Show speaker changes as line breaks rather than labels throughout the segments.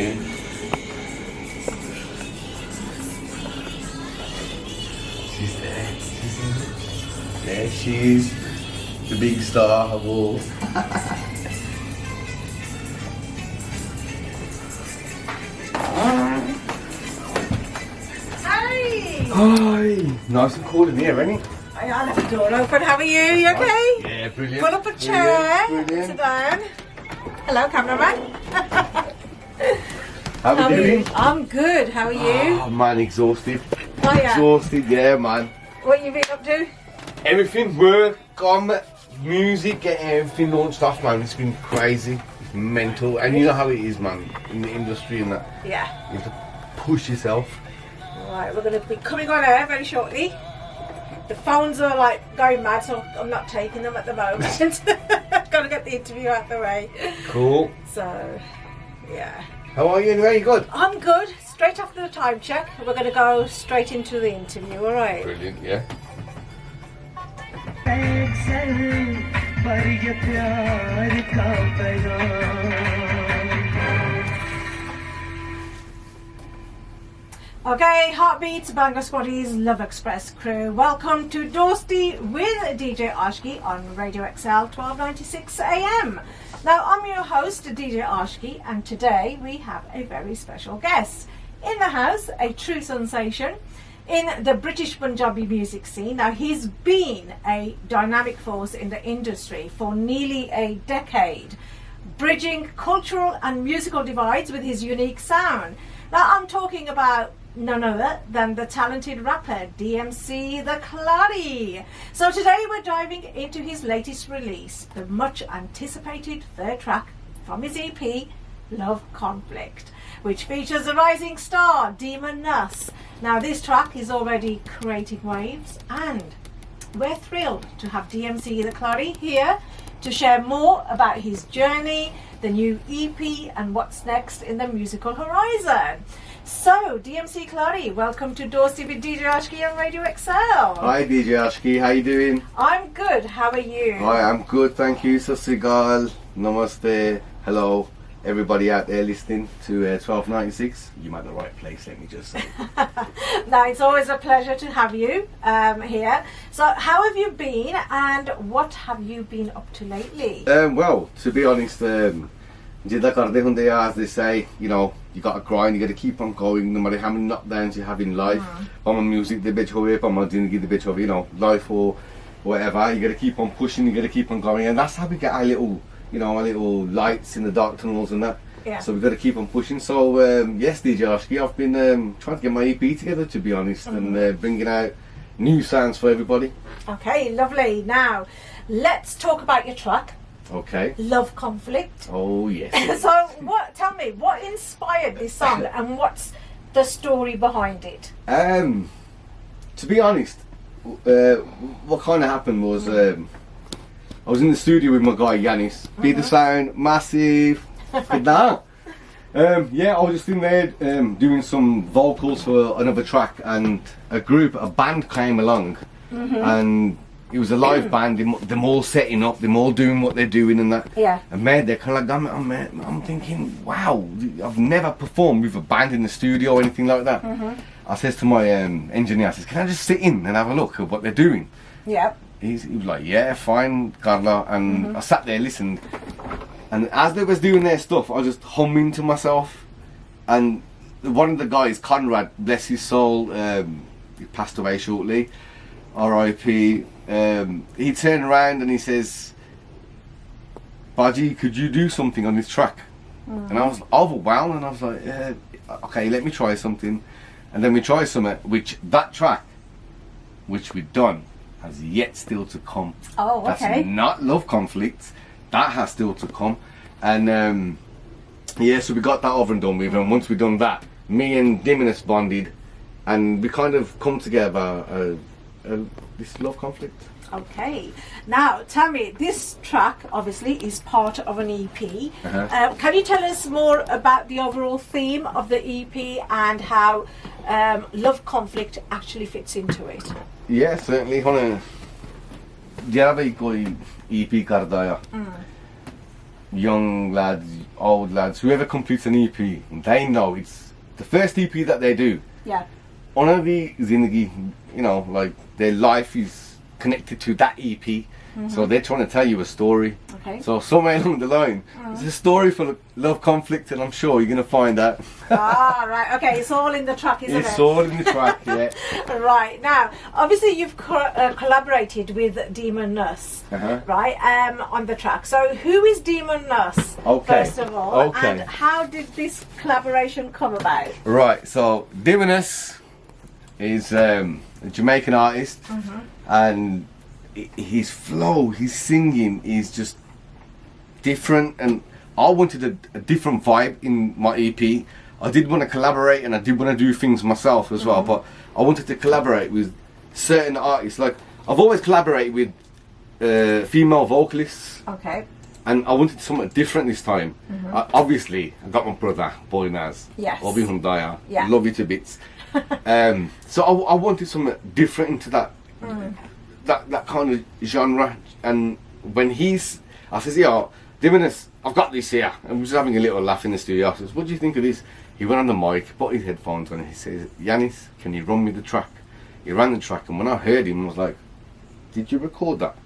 doing? She's there. There she is. The big star of all. Hi! Nice and cool in here, isn't it?
I left the door open. How are you? You okay?
Yeah, brilliant.
Pull up a chair.
Brilliant.
Sit down. Hello, cameraman.
How are you doing?
I'm good. How are you?
Oh man, exhausted.
Oh, yeah.
Exhausted, yeah man.
What you been up to?
Everything, work, music, getting everything launched off, man. It's been crazy. It's mental. And you know how it is, man, in the industry and that.
Yeah.
You have to push yourself.
Right, we're going to be coming on air very shortly. The phones are like going mad, so I'm not taking them at the moment. Got to get the interview out the way.
Cool.
So, yeah.
How are you anyway? You good?
I'm good. Straight after the time check, we're going to go straight into the interview, alright?
Brilliant, yeah.
Okay, Heartbeats, Bangla Squaddies, Love Express crew. Welcome to Dorsty with DJ Aashiqui on Radio XL 1296 AM. Now, I'm your host, DJ Aashiqui, and today we have a very special guest. In the house, a true sensation in the British Punjabi music scene. Now, he's been a dynamic force in the industry for nearly a decade, bridging cultural and musical divides with his unique sound. Now, I'm talking about none other than the talented rapper DMC the Khiladi. So today we're diving into his latest release, the much anticipated third track from his EP, Love Conflict, which features a rising star, Deme. Now this track is already creating waves, and we're thrilled to have DMC the Khiladi here to share more about his journey, the new EP, and what's next in the musical horizon. So, DMC Khiladi, welcome to Dorsey with DJ Aashiqui on Radio XL.
Hi DJ Aashiqui, how you doing?
I'm good, how are you?
Hi, I'm good, thank you. Sat Sri Akal, Namaste, hello, everybody out there listening to 1296. You're at the right place, let me just say.
No, it's always a pleasure to have you here. So, how have you been, and what have you been up to lately?
Well, to be honest, as they say, you know, you got to grind, you got to keep on going, no matter how many knockdowns you have in life. I'm music, the bitch away, I'm doing the bitch of, you know, life or whatever. You got to keep on pushing, you got to keep on going, and that's how we get our little, you know, our little lights in the dark tunnels and that.
Yeah.
So we've got to keep on pushing. So yes, DJ Aashiqui, I've been trying to get my EP together, to be honest, and bringing out new sounds for everybody.
Okay, lovely. Now, let's talk about your track.
Okay.
Love Conflict.
Oh yes.
So, tell me, what inspired this song, and what's the story behind it?
To be honest, what kind of happened was I was in the studio with my guy Yanis. Beat the sound, massive. Yeah, I was just in there doing some vocals for another track, and a band came along, and it was a live band. Them all setting up, them all doing what they're doing and that.
Yeah.
And man, they're kind of like, I'm thinking, wow, I've never performed with a band in the studio or anything like that. I says to my engineer, I says, can I just sit in and have a look at what they're doing?
Yeah.
He was like, yeah, fine, Carla. And I sat there, listened. And as they was doing their stuff, I was just humming to myself. And one of the guys, Conrad, bless his soul, he passed away shortly, R.I.P. He turned around and he says, Baji, could you do something on this track? And I was overwhelmed, and I was like, okay, let me try something. And then we tried something, that track, which we've done, has yet still to come.
Oh, okay.
That's not Love Conflict. That has still to come. And yeah, so we got that over and done with. And once we done that, me and Deme bonded, and we kind of come together this Love Conflict.
Okay. Now, tell me, this track obviously is part of an EP. Can you tell us more about the overall theme of the EP and how Love Conflict actually fits into it?
Yeah, certainly. ਜਿਹੜਾ ਵੀ ਕੋਈ EP ਕਰਦਾ ਆ young lads, old lads, whoever completes an EP, they know it's the first EP that they do.
Yeah.
Unavi Zindagi, you know, like their life is connected to that EP. So they're trying to tell you a story.
Okay.
So somewhere along the line, it's a story full of love, conflict, and I'm sure you're going to find that.
Ah, right. Okay, it's all in the track, isn't it?
It's all in the track, yeah.
Right. Now, obviously you've collaborated with Deme, right, on the track. So who is Deme,
Okay.
first of all?
Okay.
And how did this collaboration come about?
Right, so Deme is a Jamaican artist, and his flow, his singing is just different, and I wanted a different vibe in my EP. I did want to collaborate, and I did want to do things myself as well, but I wanted to collaborate with certain artists. Like, I've always collaborated with female vocalists,
Okay.
and I wanted something different this time. Obviously, I got my brother, Boy Naz.
Yes.
Obi Hundaya.
Yeah.
Love you to bits. So I wanted something different into that that kind of genre. And when I says, yeah, Deme, I've got this here. And we was having a little laugh in the studio. I says, what do you think of this? He went on the mic, put his headphones on, and he says, Yanis, can you run me the track? He ran the track, and when I heard him, I was like, did you record that?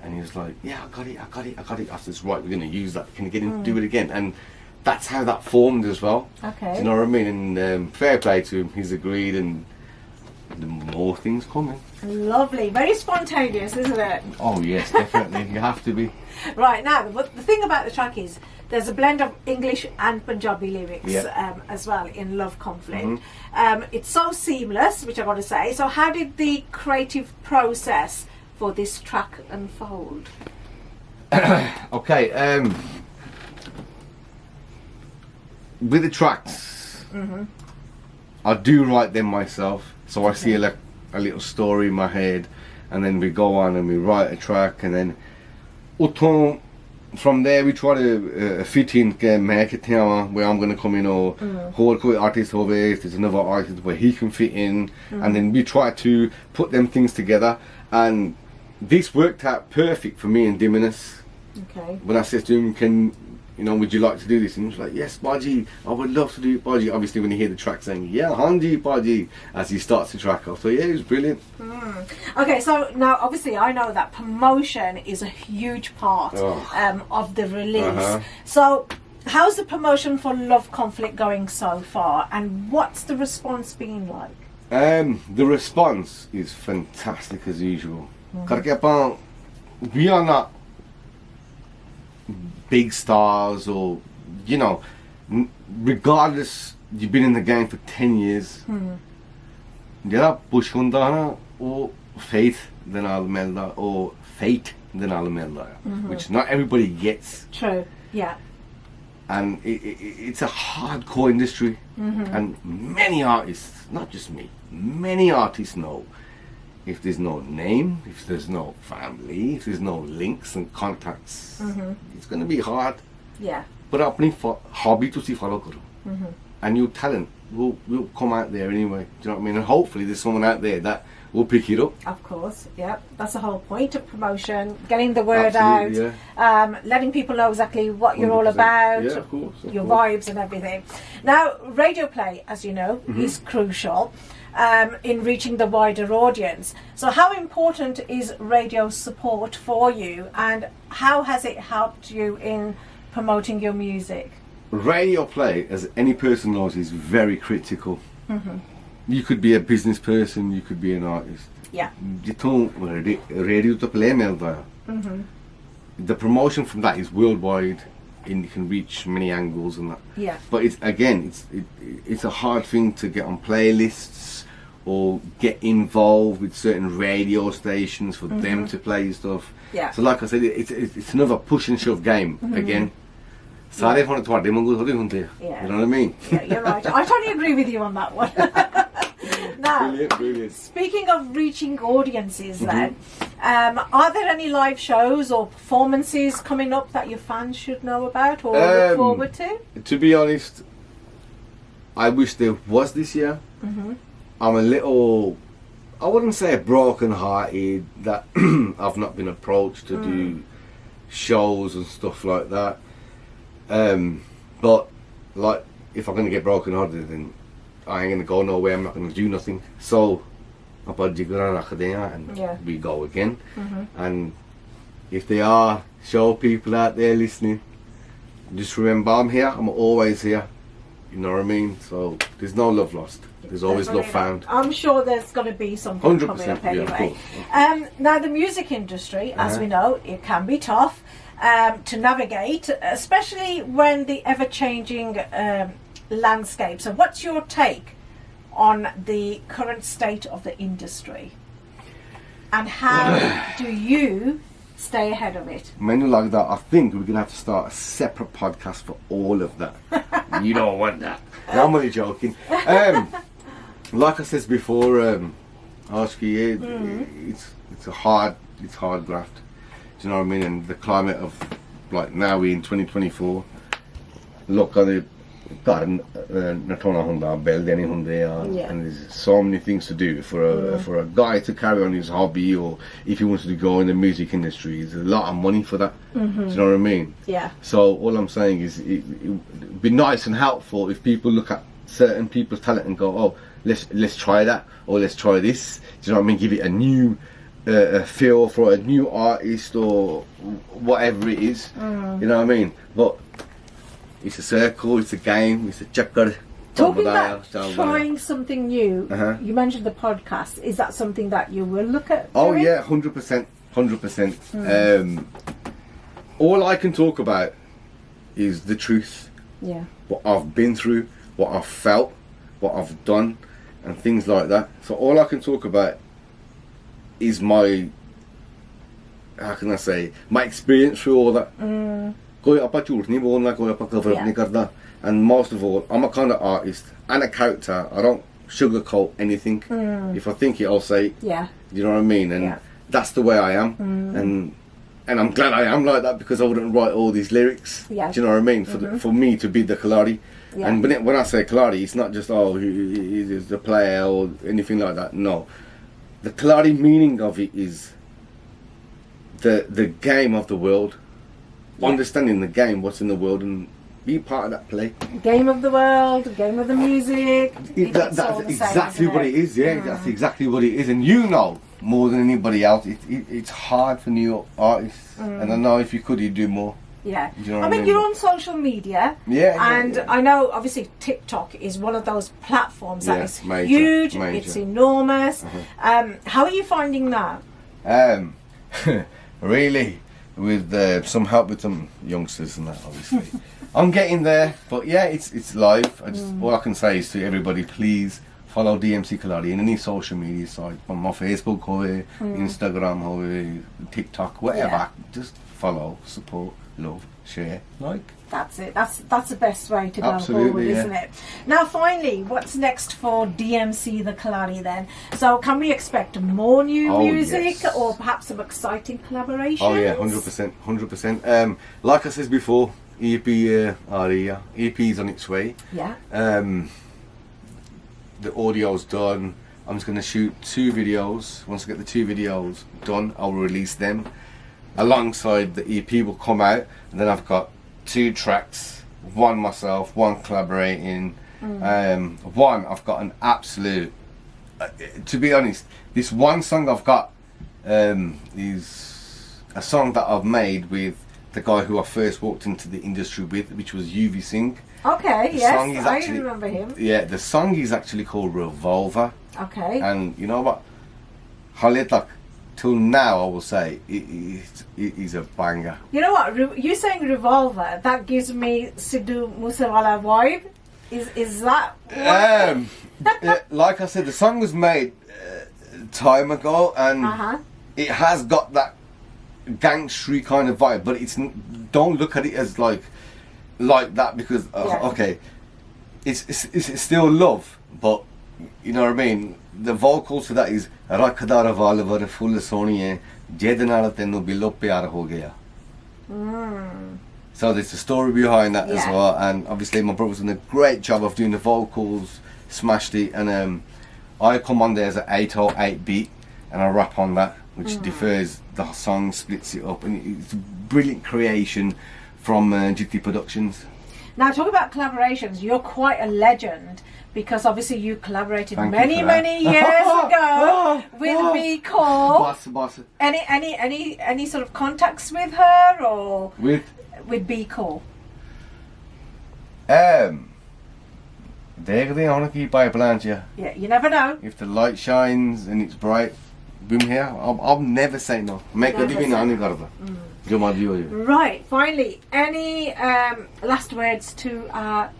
And he was like, yeah, I got it. I says, right, we're going to use that. Can you get him to do it again? And that's how that formed as well.
Okay.
Do you know what I mean? And fair play to him, he's agreed, and the more things coming.
Lovely. Very spontaneous, isn't it?
Oh yes, definitely. You have to be.
Right, now, the thing about the track is there's a blend of English and Punjabi lyrics as well in Love Conflict. It's so seamless, which I've got to say. So how did the creative process for this track unfold?
Okay, with the tracks, I do write them myself. So I see like a little story in my head, and then we go on and we write a track, and then from there we try to fit in make it where I'm going to come in, or whole artist over there's another artist where he can fit in, and then we try to put them things together, and this worked out perfect for me and Deme.
Okay.
When I said to him, would you like to do this? And he was like, yes, Baji, I would love to do it, Baji. Obviously, when you hear the track saying, yeah, Hanji, Baji, as he starts the track off. So, yeah, it was brilliant.
Okay, so now, obviously, I know that promotion is a huge part of the release. So, how's the promotion for Love Conflict going so far? And what's the response been like?
The response is fantastic as usual. We are not big stars, or regardless, you've been in the game for 10 years. There Bushundana or Faith than Alamelda, or Fate than Alamelda, which not everybody gets.
True, yeah.
And it's a hardcore industry, and many artists, not just me, many artists know if there's no name, if there's no family, if there's no links and contacts, it's going to be hard.
Yeah.
But apni hobby to see follow karo, and your talent will come out there anyway. Do you know what I mean? And hopefully there's someone out there that will pick it up.
Of course, yeah. That's the whole point of promotion, getting the word
Absolutely,
out, letting people know exactly what you're all about,
yeah, of course,
your vibes and everything. Now, radio play, as you know, is crucial in reaching the wider audience. So how important is radio support for you, and how has it helped you in promoting your music?
Radio play, as any person knows, is very critical. You could be a business person, you could be an artist.
Yeah.
Radio to play the promotion from that is worldwide, and you can reach many angles and that.
Yeah.
But it's a hard thing to get on playlists or get involved with certain radio stations for them to play stuff.
Yeah.
So like I said, it's another push and shove game again. Yeah. You know what I mean?
Yeah, you're right. I totally agree with you on that one. Now,
brilliant.
Speaking of reaching audiences then, are there any live shows or performances coming up that your fans should know about or look forward to?
To be honest, I wish there was this year. I'm a little, I wouldn't say broken hearted that I've not been approached to do shows and stuff like that. But like, if I'm gonna get broken hearted, then I ain't gonna go nowhere. I'm not gonna do nothing. So, and we go again. And if there are show people out there listening, just remember I'm here. I'm always here. You know what I mean? So there's no love lost. There's always love found.
I'm sure there's going to be something coming up anyway.
Yeah,
now the music industry, as we know, it can be tough to navigate, especially when the ever-changing landscape. So what's your take on the current state of the industry? And how do you stay ahead of it?
Menu like that, I think we're going to have to start a separate podcast for all of that. You don't want that. No, I'm only joking. Like I said before, Aashiqui, it's hard graft. Do you know what I mean? And the climate of, like, now we're in 2024. Look at it. And there's so many things to do for a guy to carry on his hobby, or if he wants to go in the music industry. There's a lot of money for that. Do you know what I mean?
Yeah.
So all I'm saying is it'd be nice and helpful if people look at certain people's talent and go, oh, let's try that, or let's try this. Do you know what I mean? Give it a new feel for a new artist or whatever it is. You know what I mean? But it's a circle, it's a game, it's a checker.
Talking about trying something new, you mentioned the podcast. Is that something that you will look at?
Oh yeah, 100%, 100%. All I can talk about is the truth.
Yeah.
What I've been through, what I've felt, what I've done, and things like that. So all I can talk about is my, how can I say, my experience through all that. And most of all, I'm a kind of artist and a character. I don't sugarcoat anything. If I think it, I'll say it.
Yeah.
You know what I mean? And that's the way I am. And I'm glad I am like that, because I wouldn't write all these lyrics.
Yeah.
Do you know what I mean? For me to be the Khiladi.
Yeah.
And when I say Khiladi, it's not just, oh, he's the player or anything like that. No. The Khiladi meaning of it is the game of the world. Yeah. Understanding the game, what's in the world, and be part of that play.
Game of the world, game of the music.
That's exactly what it is, yeah. That's exactly what it is. And you know more than anybody else, it's hard for new artists. And I know if you could, you'd do more.
Yeah.
Do you know
I mean, you're on social media.
Yeah.
And I know, obviously, TikTok is one of those platforms that is
major,
huge.
major.
It's enormous. How are you finding that?
Really, with some help with some youngsters and that, obviously. I'm getting there, but yeah, it's live. All I can say is to everybody, please follow DMC Khiladi in any social media site, on my Facebook or Instagram or TikTok, whatever.
Yeah.
Just follow, support, love, share, like.
That's it. That's the best way to go
Absolutely,
forward, isn't it? Now, finally, what's next for DMC the Khiladi then? So, can we expect more new music,
yes.
or perhaps some exciting collaborations?
Oh yeah, 100%, 100%. Like I said before, EP EP's on its way.
Yeah.
The audio's done. I'm just going to shoot 2 videos. Once I get the 2 videos done, I'll release them. Alongside the EP will come out, and then I've got 2 tracks, one myself, one collaborating. One I've got an absolute. To be honest, this one song I've got is a song that I've made with the guy who I first walked into the industry with, which was UV Singh.
Okay, yes, I remember him.
Yeah, the song is actually called Revolver.
Okay.
And you know what? Haletak, till now I will say, it is a banger.
You know what? You saying Revolver, that gives me Sidhu Moosewala vibe. Is that what?
Like I said, the song was made time ago, and it has got that gangstery kind of vibe, but don't look at it as like that, because okay, it's still love, but you know what I mean. The vocals to that is Rakhdar Valvar Full Soniye Jednal Tenu Bilo Pyar Ho Gaya. So there's a story behind that as well, and obviously my brother's done a great job of doing the vocals, smashed it, and I come on there as an 808 beat, and I rap on that, which differs the song, splits it up, and it's a brilliant creation from GT Productions.
Now, talk about collaborations. You're quite a legend because obviously you collaborated
Thank you
many
for that.
years ago with B. Cole.
Boss.
Any sort of contacts with her or
With
B. Cole?
देखते हैं होना की pipeline च.
Yeah, you never know.
If the light shines and it's bright, boom here. I'll never say no. मैं कभी भी ना नहीं करता. जो मर्जी हो जाए.
Right, finally, any last words to our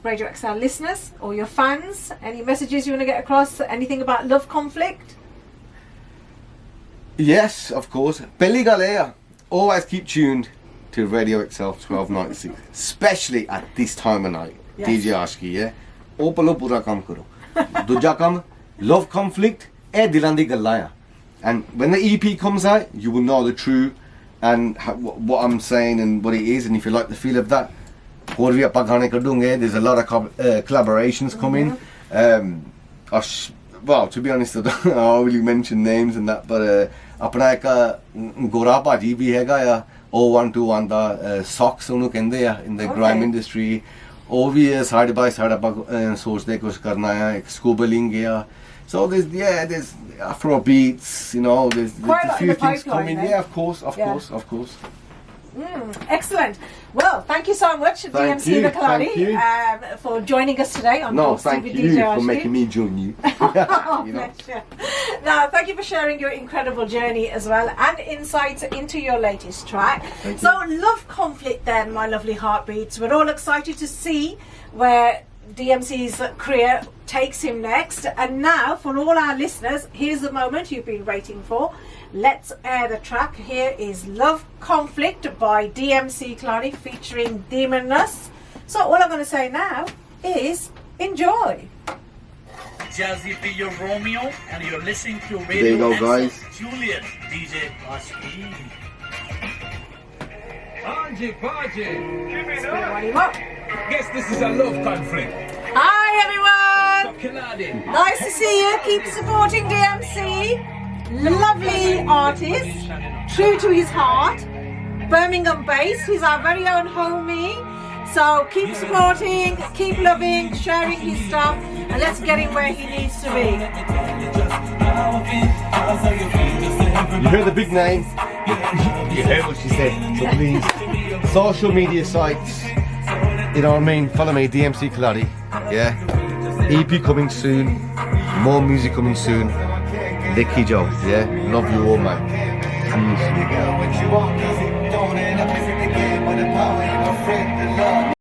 Radio XL listeners or your fans? Any messages you want to get across? Anything about love conflict?
Yes, of course. Billy Galea. Always keep tuned to Radio XL 1296, especially at this time of night.
Yes.
DJ Aashiqui, yeah. Opalo pura kam karo. Dujja kam, love conflict, dilan di gallan hai. And when the EP comes out, you will know the true and what I'm saying and what it is. And if you like the feel of that, there's a lot of collaborations coming. Well, to be honest, I don't really mention names and that, but अपना एक गोरा भाजी भी हैगा या 0121 दा socks ਉਹਨੂੰ ਕਹਿੰਦੇ ਆ in the grime industry. ਉਹ ਵੀ side by side ਆਪਾਂ ਸੋਚਦੇ ਕੁਝ ਕਰਨਾ ਆ ਇੱਕ scuba link ਆ. So there's Afro beats, there's a few things coming. Yeah, of course.
Excellent. Well, thank you so much, DMC the Khiladi, for joining us today on
thank
with
you
DJ
for
Aashiqui.
making me join you.
Bless you. Now, thank you for sharing your incredible journey as well and insights into your latest track.
Thank
So, love conflict then, my lovely heartbeats. We're all excited to see where DMC's career takes him next. And now, for all our listeners, here's the moment you've been waiting for. Let's air the track. Here is Love Conflict by DMC Khiladi featuring Deme. So all I'm going to say now is enjoy.
Jazzy P, your Romeo, and you're listening to Radio
There you go,
XL.
guys.
Juliet, DJ Aashiqui.
Angie Paji.
What do you want?
Guess this is a love conflict.
Hi everyone!
Khiladi.
Nice to see you. Keep supporting DMC. Lovely artist, true to his heart. Birmingham based. He's our very own homie. So keep supporting, keep loving, sharing his stuff, and let's get him where he needs to be.
You heard the big name. You heard what she said. So please, social media sites. You know what I mean? Follow me, DMC Khiladi. Yeah. EP coming soon. More music coming soon. Licky Joe. Yeah. Love you all, man. Peace.